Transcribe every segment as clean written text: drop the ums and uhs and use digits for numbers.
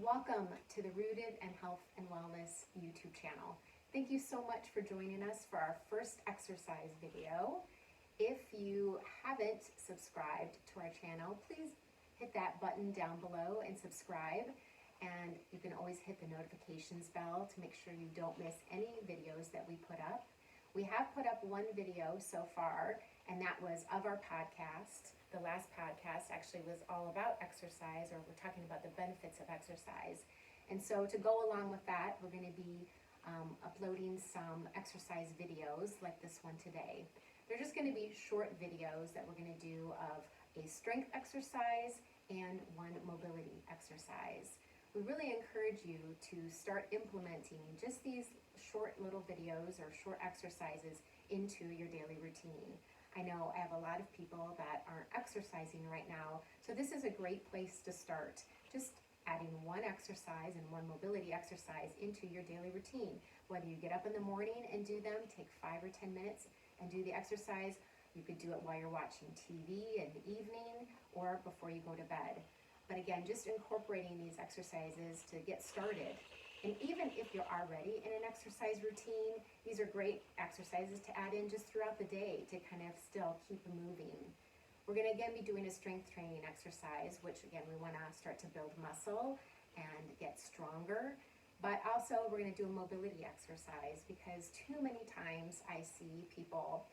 Welcome to the Rooted in Health and Wellness YouTube channel. Thank you so much for joining us for our first exercise video. If you haven't subscribed to our channel, please hit that button down below and subscribe. And you can always hit the notifications bell to make sure you don't miss any videos that we put up. We have put up one video so far, and that was of our podcast. The last podcast actually was all about exercise, or we're talking about the benefits of exercise. And so to go along with that, we're going to be uploading some exercise videos like this one today. They're just going to be short videos that we're going to do of a strength exercise and one mobility exercise. We really encourage you to start implementing just these short little videos or short exercises into your daily routine. I know I have a lot of people that aren't exercising right now, so this is a great place to start. Just adding one exercise and one mobility exercise into your daily routine. Whether you get up in the morning and do them, take 5 or 10 minutes and do the exercise. You could do it while you're watching TV in the evening or before you go to bed. But again, just incorporating these exercises to get started. And even if you're already in an exercise routine, these are great exercises to add in just throughout the day to kind of still keep moving. We're going to again be doing a strength training exercise, which again, we want to start to build muscle and get stronger. But also we're going to do a mobility exercise because too many times I see people,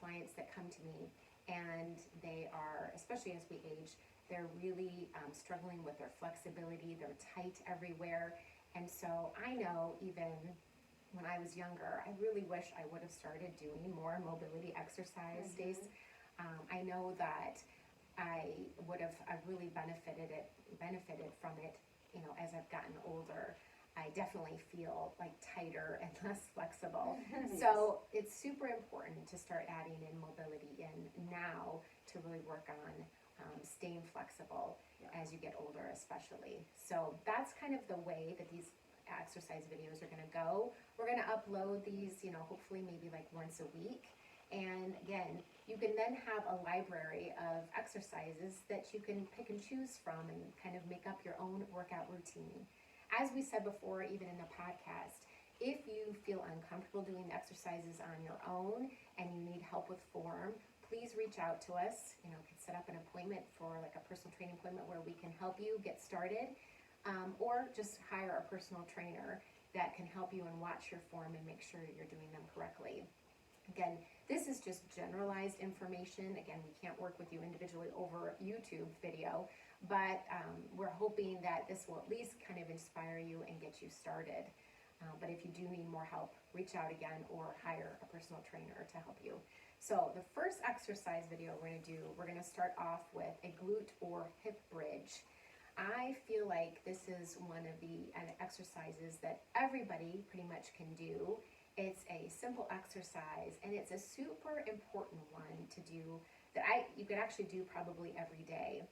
clients that come to me, and they are, especially as we age, they're really struggling with their flexibility. They're tight everywhere. And so I know even when I was younger, I really wish I would have started doing more mobility exercise days. I know that I really benefited from it, you know, as I've gotten older. I definitely feel like tighter and less flexible. Yes. So it's super important to start adding in mobility in now to really work on staying flexible as you get older especially. So that's kind of the way that these exercise videos are going to go. We're going to upload these, you know, hopefully maybe like once a week. And again, you can then have a library of exercises that you can pick and choose from and kind of make up your own workout routine. As we said before, even in the podcast, if you feel uncomfortable doing the exercises on your own and you need help with form, please reach out to us. You know, we can set up an appointment for like a personal training appointment where we can help you get started, or just hire a personal trainer that can help you and watch your form and make sure you're doing them correctly. Again, this is just generalized information. Again, we can't work with you individually over YouTube video, but we're hoping that this will at least kind of inspire you and get you started. But if you do need more help, reach out again or hire a personal trainer to help you. So the first exercise video we're going to start off with a glute or hip bridge. I feel like this is one of the exercises that everybody pretty much can do. It's a simple exercise, and it's a super important one to do that you could actually do probably every day.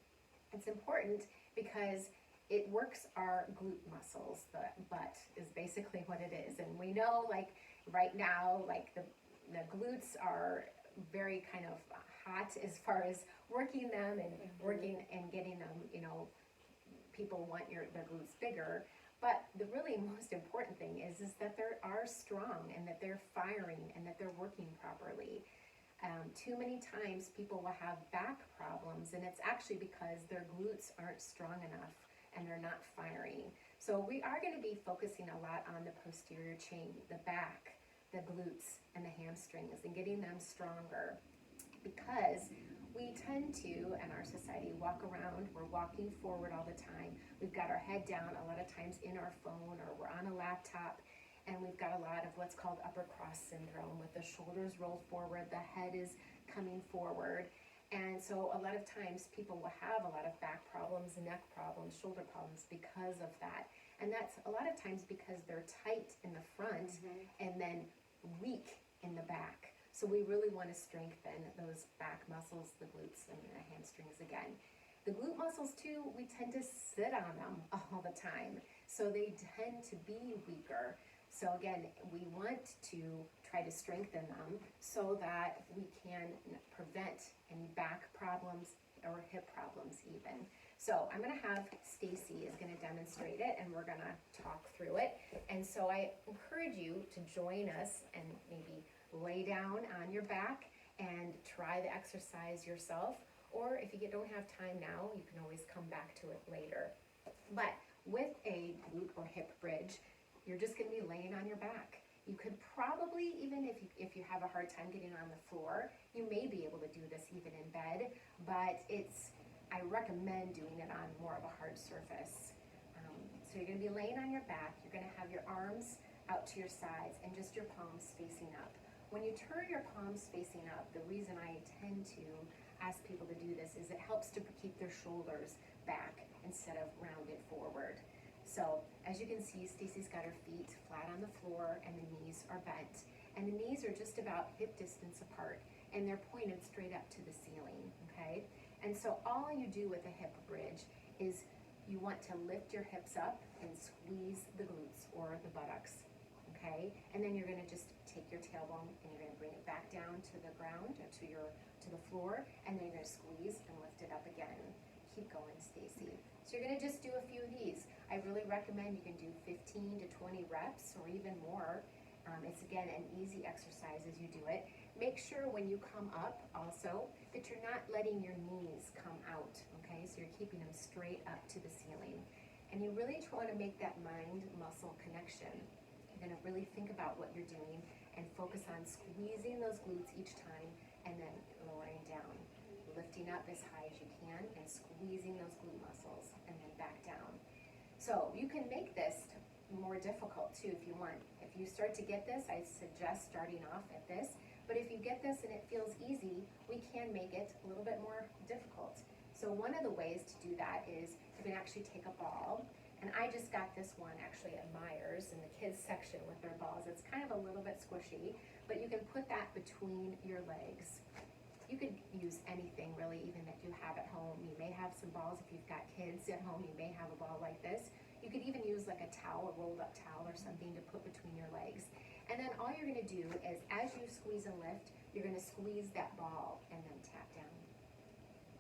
It's important because it works our glute muscles. The butt is basically what it is. And we know, like right now, like the glutes are very kind of hot as far as working them and working and getting them, you know, people want their glutes bigger. But the really most important thing is that they are strong and that they're firing and that they're working properly. Too many times people will have back problems, and it's actually because their glutes aren't strong enough and they're not firing. So we are going to be focusing a lot on the posterior chain, the back, the glutes, and the hamstrings, and getting them stronger, because we tend to, in our society, walk around, we're walking forward all the time. We've got our head down a lot of times in our phone, or we're on a laptop, and we've got a lot of what's called upper cross syndrome, with the shoulders rolled forward, the head is coming forward. And so a lot of times people will have a lot of back problems, neck problems, shoulder problems because of that. And that's a lot of times because they're tight in the front and then weak in the back. So we really want to strengthen those back muscles, the glutes and the hamstrings again. The glute muscles too, we tend to sit on them all the time. So they tend to be weaker. So again, we want to try to strengthen them so that we can prevent any back problems or hip problems even. So I'm going to have Stacy is going to demonstrate it and we're gonna talk through it. And so I encourage you to join us and maybe lay down on your back and try the exercise yourself. Or if you don't have time now, you can always come back to it later. But with a glute or hip bridge, you're just gonna be laying on your back. You could probably, even if you have a hard time getting on the floor, you may be able to do this even in bed, but I recommend doing it on more of a hard surface. So you're gonna be laying on your back, you're gonna have your arms out to your sides and just your palms facing up. When you turn your palms facing up, the reason I tend to ask people to do this is it helps to keep their shoulders back instead of rounded forward. So as you can see, Stacy's got her feet flat on the floor and the knees are bent. And the knees are just about hip distance apart and they're pointed straight up to the ceiling, okay? And so all you do with a hip bridge is you want to lift your hips up and squeeze the glutes or the buttocks, okay? And then you're gonna just take your tailbone and you're gonna bring it back down to the ground or to the floor, and then you're gonna squeeze and lift it up again. Keep going, Stacy. So you're gonna just do a few of these. I really recommend you can do 15 to 20 reps or even more. It's again an easy exercise as you do it. Make sure when you come up also that you're not letting your knees come out, okay? So you're keeping them straight up to the ceiling. And you really try to make that mind-muscle connection. You're gonna really think about what you're doing and focus on squeezing those glutes each time and then lowering down. Lifting up as high as you can and squeezing those glute muscles and then back down. So you can make this more difficult too if you want. If you start to get this, I suggest starting off at this. But if you get this and it feels easy, we can make it a little bit more difficult. So one of the ways to do that is you can actually take a ball. And I just got this one actually at Myers in the kids section with their balls. It's kind of a little bit squishy, but you can put that between your legs. You could use anything really, even that you have at home. You may have some balls if you've got kids at home. You may have a ball like this. You could even use like a towel, a rolled up towel or something to put between your legs. And then all you're gonna do is as you squeeze and lift, you're gonna squeeze that ball and then tap down.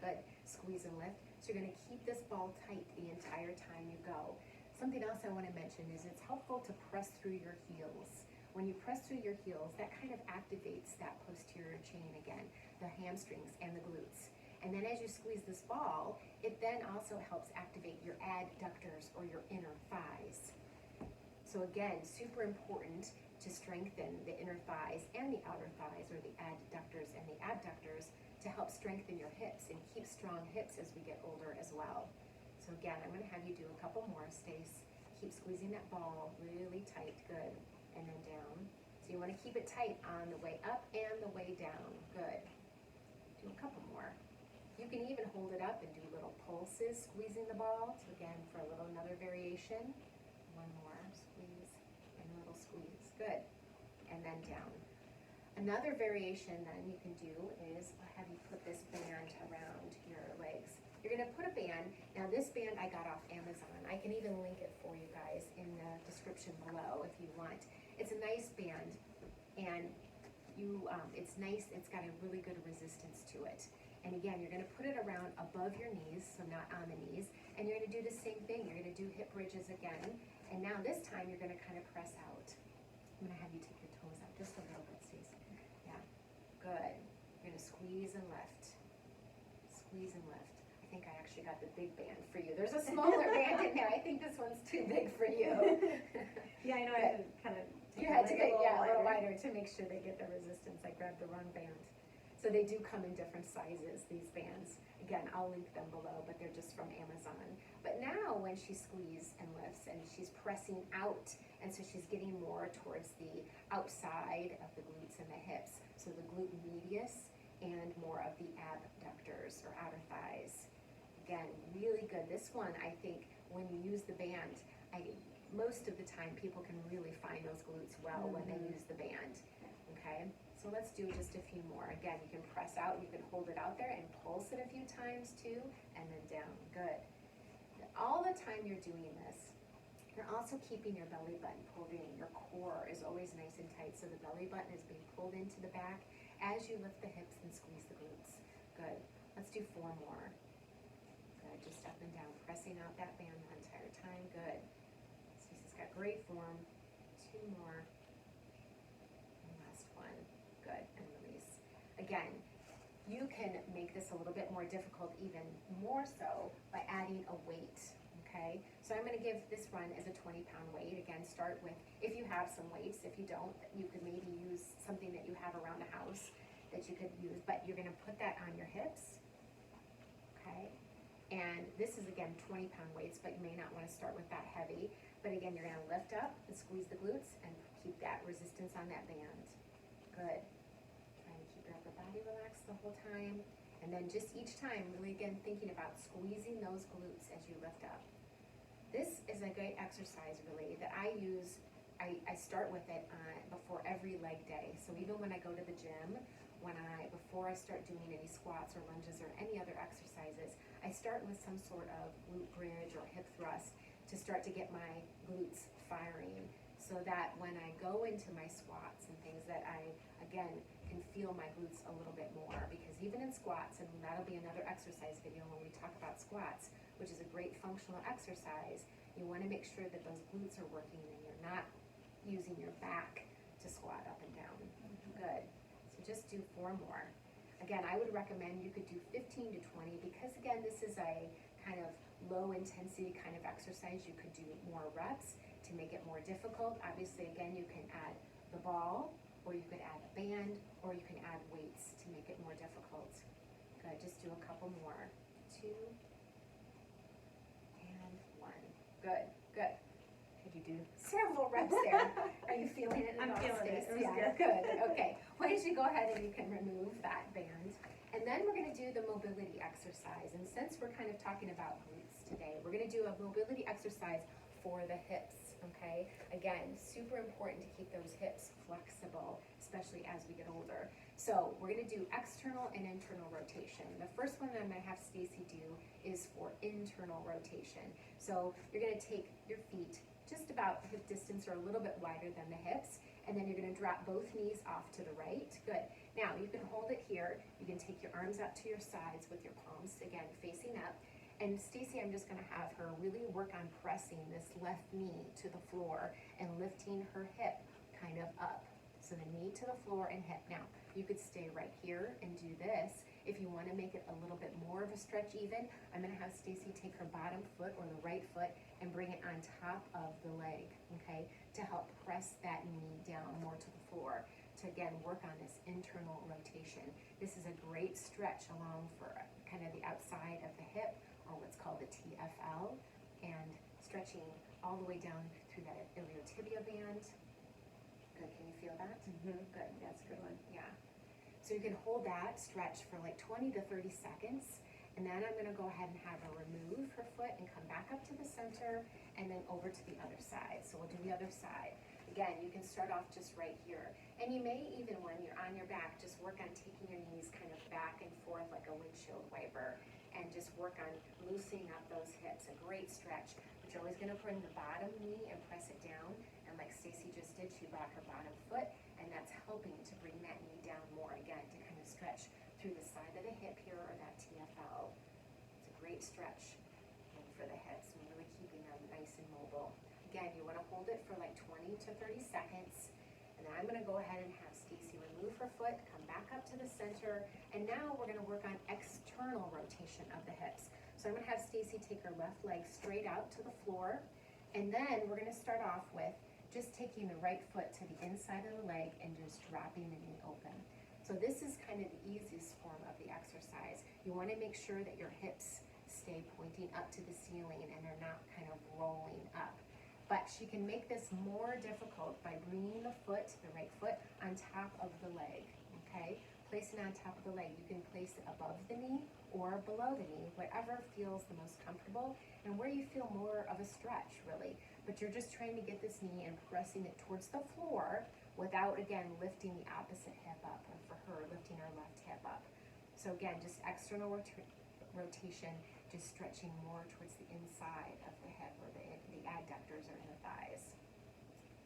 Good, squeeze and lift. So you're gonna keep this ball tight the entire time you go. Something else I wanna mention is it's helpful to press through your heels. When you press through your heels, that kind of activates that posterior chain again, the hamstrings and the glutes. And then as you squeeze this ball, it then also helps activate your adductors or your inner thighs. So again, super important to strengthen the inner thighs and the outer thighs or the adductors and the abductors to help strengthen your hips and keep strong hips as we get older as well. So again, I'm gonna have you do a couple more, Stace. Keep squeezing that ball really tight, good. And then down. So you want to keep it tight on the way up and the way down. Good. Do a couple more. You can even hold it up and do little pulses, squeezing the ball. So again, for another variation. One more, squeeze, and a little squeeze. Good. And then down. Another variation then you can do is have you put this band around your legs. You're gonna put a band. Now this band I got off Amazon. I can even link it for you guys in the description below if you want. It's a nice band, and it's nice, it's got a really good resistance to it. And again, you're gonna put it around above your knees, so not on the knees, and you're gonna do the same thing. You're gonna do hip bridges again, and now this time you're gonna kind of press out. I'm gonna have you take your toes out just a little bit, Stacey. Yeah, good. You're gonna squeeze and lift. Squeeze and lift. I think I actually got the big band for you. There's a smaller band in there. I think this one's too big for you. Yeah, I know. I had to kind of. You had to get a little wider to make sure they get the resistance. I grabbed the wrong band. So they do come in different sizes, these bands. Again, I'll link them below, but they're just from Amazon. But now when she squeezes and lifts and she's pressing out, and so she's getting more towards the outside of the glutes and the hips. So the glute medius and more of the abductors or outer thighs. Again, really good. This one, I think, when you use the band, most of the time people can really find those glutes well when they use the band. Okay, so let's do just a few more. Again, you can press out, you can hold it out there and pulse it a few times too, and then down. Good. All the time you're doing this, you're also keeping your belly button pulled in. Your core is always nice and tight, so the belly button is being pulled into the back as you lift the hips and squeeze the glutes. Good. Let's do 4 more. Good. Just up and down, pressing out that band the entire time. great form. 2 more. And last one. Good, and release. Again, you can make this a little bit more difficult, even more so by adding a weight, okay? So I'm gonna give this run as a 20-pound weight. Again, start with, if you have some weights. If you don't, you could maybe use something that you have around the house that you could use, but you're gonna put that on your hips, okay? And this is, again, 20-pound weights, but you may not wanna start with that heavy. But again, you're gonna lift up and squeeze the glutes and keep that resistance on that band. Good. Keep your upper body relaxed the whole time, and then just each time really again thinking about squeezing those glutes as you lift up. This is a great exercise really that I use. I start with it before every leg day. So even when I go to the gym, before I start doing any squats or lunges or any other exercises, I start with some sort of glute bridge or hip thrust to start to get my glutes firing, so that when I go into my squats and things that I, again, can feel my glutes a little bit more. Because even in squats, and that'll be another exercise video when we talk about squats, which is a great functional exercise, you wanna make sure that those glutes are working and you're not using your back to squat up and down. Good. So just do 4 more. Again, I would recommend you could do 15 to 20 because again, this is a kind of low intensity kind of exercise. You could do more reps to make it more difficult. Obviously, again, you can add the ball, or you could add a band, or you can add weights to make it more difficult. Good, just do a couple more. 2 and 1. Good, good. Could you do several reps there? Are you feeling it? I'm feeling it. It was Yeah, good. good. Okay. Why don't you go ahead and you can remove that band. And then we're gonna do the mobility exercise. And since we're kind of talking about glutes today, we're gonna do a mobility exercise for the hips, okay? Again, super important to keep those hips flexible, especially as we get older. So we're gonna do external and internal rotation. The first one that I'm gonna have Stacy do is for internal rotation. So you're gonna take your feet just about hip distance or a little bit wider than the hips, and then you're gonna drop both knees off to the right. Good. Now you can hold it here. You can take your arms out to your sides with your palms, again, facing up. And Stacy, I'm just gonna have her really work on pressing this left knee to the floor and lifting her hip kind of up. So the knee to the floor and hip. Now, you could stay right here and do this. If you wanna make it a little bit more of a stretch even, I'm gonna have Stacy take her bottom foot or the right foot and bring it on top of the leg, okay? To help press that knee down more to the floor. To again, work on this internal rotation. This is a great stretch along for kind of the outside of the hip, or what's called the TFL, and stretching all the way down through that iliotibial band. Good, can you feel that? Mm-hmm. Good, That's a good one. yeah. So you can hold that stretch for like 20 to 30 seconds, and then I'm gonna go ahead and have her remove her foot and come back up to the center, and then over to the other side. So we'll do the other side. Again, you can start off just right here. And you may even, when you're on your back, just work on taking your knees kind of back and forth like a windshield wiper, and just work on loosening up those hips. A great stretch. But you're always gonna bring the bottom knee and press it down. And like Stacy just did, she brought her bottom foot, and that's helping to bring that knee down more again, to kind of stretch through the side of the hip here, or that TFL. It's a great stretch for the hips and really keeping them nice and mobile. Again, you wanna hold it for like 20 to 30 seconds. And then I'm gonna go ahead and have Stacy remove her foot, come back up to the center, and now we're gonna work on external rotation of the hips. So I'm gonna have Stacy take her left leg straight out to the floor, and then we're gonna start off with just taking the right foot to the inside of the leg and just dropping the knee open. So this is kind of the easiest form of the exercise. You wanna make sure that your hips stay pointing up to the ceiling and they're not kind of rolling up. But she can make this more difficult by bringing the foot, the right foot, on top of the leg, okay? Place it on top of the leg. You can place it above the knee or below the knee, whatever feels the most comfortable and where you feel more of a stretch, really. But you're just trying to get this knee and pressing it towards the floor without, again, lifting the opposite hip up, or for her, lifting her left hip up. So again, just external rotation, just stretching more towards the inside of the hip, or the adductors or inner thighs.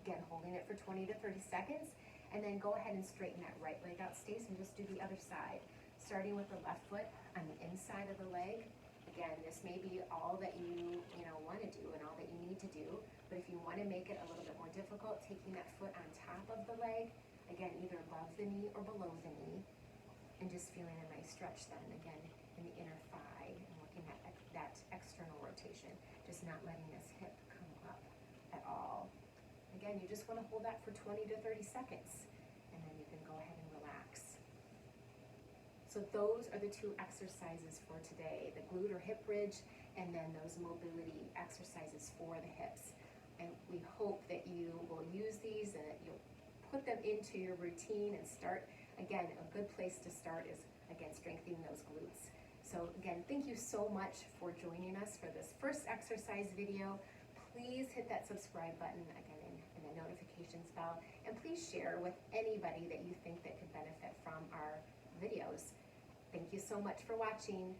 Again, holding it for 20 to 30 seconds, and then go ahead and straighten that right leg out, Stace, and just do the other side. Starting with the left foot on the inside of the leg. Again, this may be all that you want to do and all that you need to do, But if you want to make it a little bit more difficult, taking that foot on top of the leg, again, either above the knee or below the knee, and just feeling a nice stretch then, again, in the inner thigh, and looking at that external rotation, just not letting this hip come up at all. Again, you just want to hold that for 20 to 30 seconds, and then you can go ahead and relax. So those are the two exercises for today, the glute or hip bridge, and then those mobility exercises for the hips. And we hope that you will use these and that you'll put them into your routine and start. Again, a good place to start is, again, strengthening those glutes. So again, thank you so much for joining us for this first exercise video. Please hit that subscribe button again and the notifications bell, and please share with anybody that you think that could benefit from our videos. Thank you so much for watching.